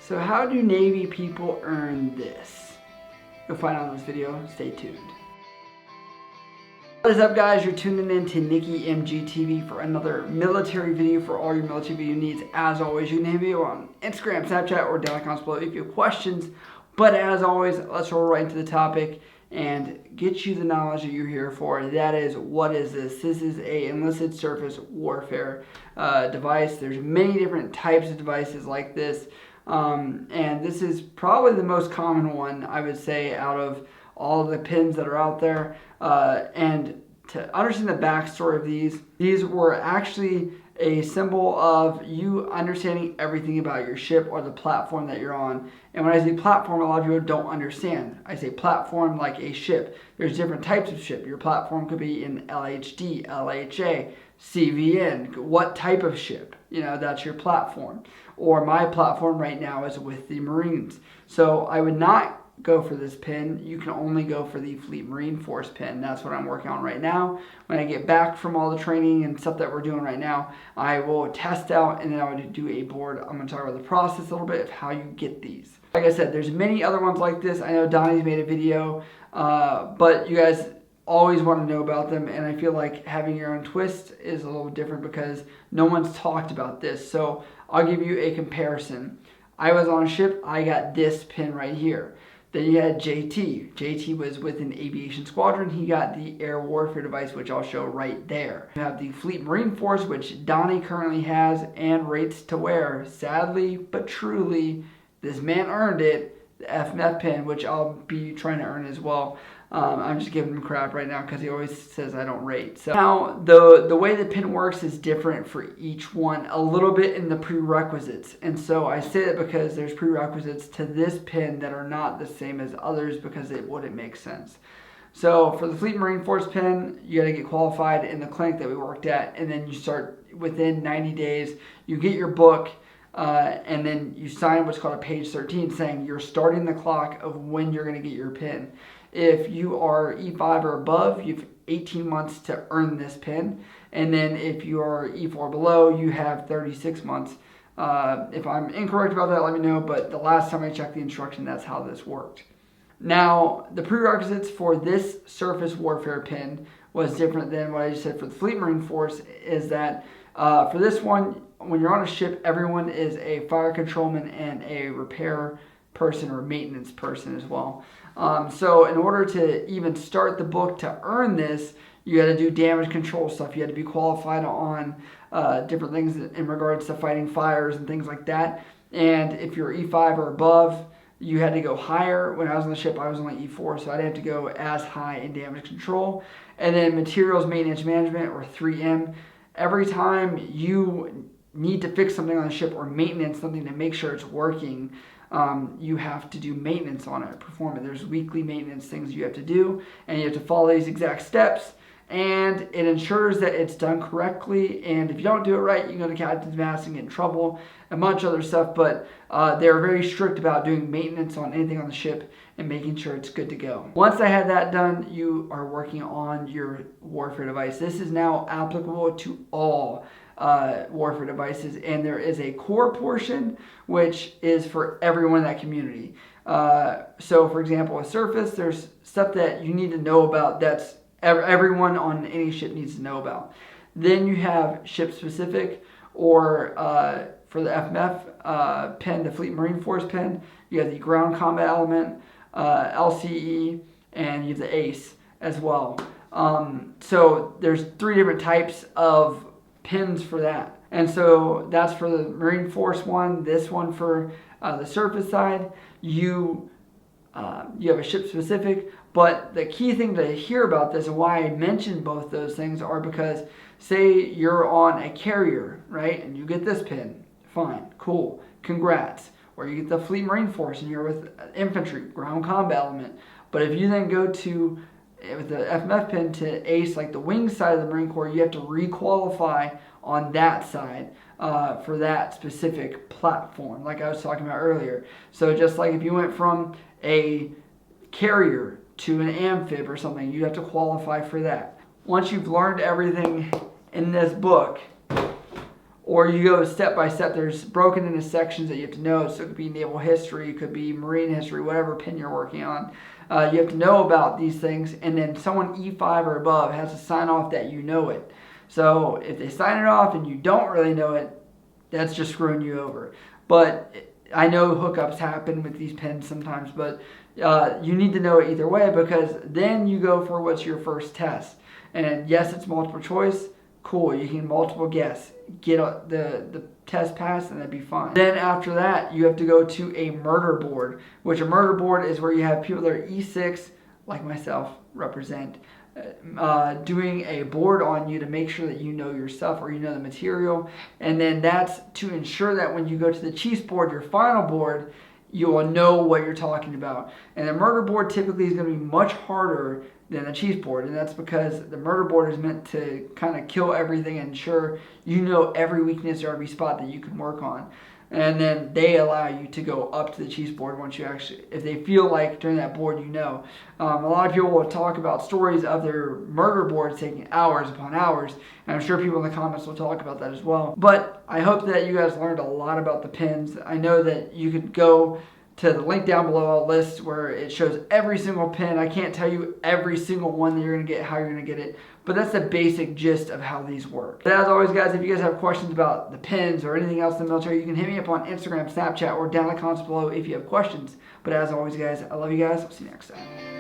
So how do Navy people earn this? You'll find out in this video. Stay tuned. What is up, guys? You're tuning in to Nikki MGTV for another military video for all your military video needs. As always, you can hit me on Instagram, Snapchat, or down in the comments below if you have questions. But as always, let's roll right into the topic and get you the knowledge that you're here for. That is, what is this? This is a enlisted surface warfare device. There's many different types of devices like this. And this is probably the most common one, I would say, out of all of the pins that are out there. And to understand the backstory of these were actually a symbol of you understanding everything about your ship or the platform that you're on. And when I say platform, a lot of people don't understand. I say platform like a ship. There's different types of ship. Your platform could be in LHD, LHA, CVN. What type of ship? You know, that's your platform. Or my platform right now is with the Marines. So I would not go for this pin. You can only go for the Fleet Marine Force pin. That's what I'm working on right now. When I get back from all the training and stuff that we're doing right now, I will test out and then I would do a board. I'm going to talk about the process a little bit of how you get these. Like I said, there's many other ones like this. I know Donnie's made a video, but you guys always want to know about them, and I feel like having your own twist is a little different because no one's talked about this. So I'll give you a comparison. I was on a ship, I got this pin right here. Then you had JT. JT was with an aviation squadron. He got the air warfare device, which I'll show right there. You have the Fleet Marine Force, which Donnie currently has and rates to wear. Sadly, but truly, this man earned it. The FMF pin, which I'll be trying to earn as well. I'm just giving him crap right now because he always says I don't rate. So now the way the pin works is different for each one, a little bit in the prerequisites. And so I say that because there's prerequisites to this pin that are not the same as others because it wouldn't make sense. So for the Fleet Marine Force pin, you got to get qualified in the clinic that we worked at, and then you start within 90 days. You get your book. And then you sign what's called a page 13 saying you're starting the clock of when you're going to get your pin. If you are E5 or above, you have 18 months to earn this pin. And then if you are E4 below, you have 36 months. If I'm incorrect about that, let me know. But the last time I checked the instruction, that's how this worked. Now, the prerequisites for this surface warfare pin was different than what I just said for the Fleet Marine Force, is that for this one, when you're on a ship, everyone is a fire controlman and a repair person or maintenance person as well. So in order to even start the book to earn this, you got to do damage control stuff. You had to be qualified on different things in regards to fighting fires and things like that. And if you're E5 or above, you had to go higher. When I was on the ship, I was only E4, so I didn't have to go as high in damage control. And then materials maintenance management, or 3M. Every time you need to fix something on the ship or maintenance something to make sure it's working, you have to do maintenance on it, perform it. There's weekly maintenance things you have to do, and you have to follow these exact steps, and it ensures that it's done correctly. And if you don't do it right, you can go to captain's mast and get in trouble, a bunch of other stuff. But they're very strict about doing maintenance on anything on the ship and making sure it's good to go. Once I had that done, you are working on your warfare device. This is now applicable to all warfare devices, and there is a core portion which is for everyone in that community. So for example, a surface, there's stuff that you need to know about that's everyone on any ship needs to know about. Then you have ship specific, or for the FMF pin, the Fleet Marine Force pin, you have the ground combat element, LCE, and you have the ACE as well. So there's 3 different types of pins for that. And so that's for the Marine Force one. This one for the surface side, you have a ship specific. But the key thing to hear about this, and why I mentioned both those things, are because say you're on a carrier, right, and you get this pin, fine, cool, congrats. Or you get the Fleet Marine Force and you're with infantry, ground combat element. But if you then go to with the FMF pin to ACE, like the wing side of the Marine Corps, you have to re-qualify on that side for that specific platform, like I was talking about earlier. So just like if you went from a carrier to an amphib or something, you have to qualify for that. Once you've learned everything in this book, or or you go step by step. There's broken into sections that you have to know. So it could be naval history, it could be marine history, whatever pin you're working on. You have to know about these things, and then someone E5 or above has to sign off that you know it. So if they sign it off and you don't really know it, that's just screwing you over. But I know hookups happen with these pins sometimes, but you need to know it either way, because then you go for what's your first test. And yes, it's multiple choice. Cool, you can multiple guess. Get the test passed and that'd be fine. Then after that, you have to go to a murder board, which a murder board is where you have people that are E6, like myself, represent, doing a board on you to make sure that you know your stuff or you know the material. And then that's to ensure that when you go to the chief's board, your final board, you will know what you're talking about. And the murder board typically is going to be much harder than the chief's board, and that's because the murder board is meant to kind of kill everything and ensure you know every weakness or every spot that you can work on. And then they allow you to go up to the chief's board once you actually, if they feel like during that board you know. A lot of people will talk about stories of their murder boards taking hours upon hours, and I'm sure people in the comments will talk about that as well. But I hope that you guys learned a lot about the pins. I know that you could go to the link down below, a list where it shows every single pin. I can't tell you every single one that you're going to get, how you're going to get it, but that's the basic gist of how these work. But as always, guys, if you guys have questions about the pins or anything else in the military, you can hit me up on Instagram, Snapchat, or down in the comments below if you have questions. But as always, guys, I love you guys. I'll see you next time.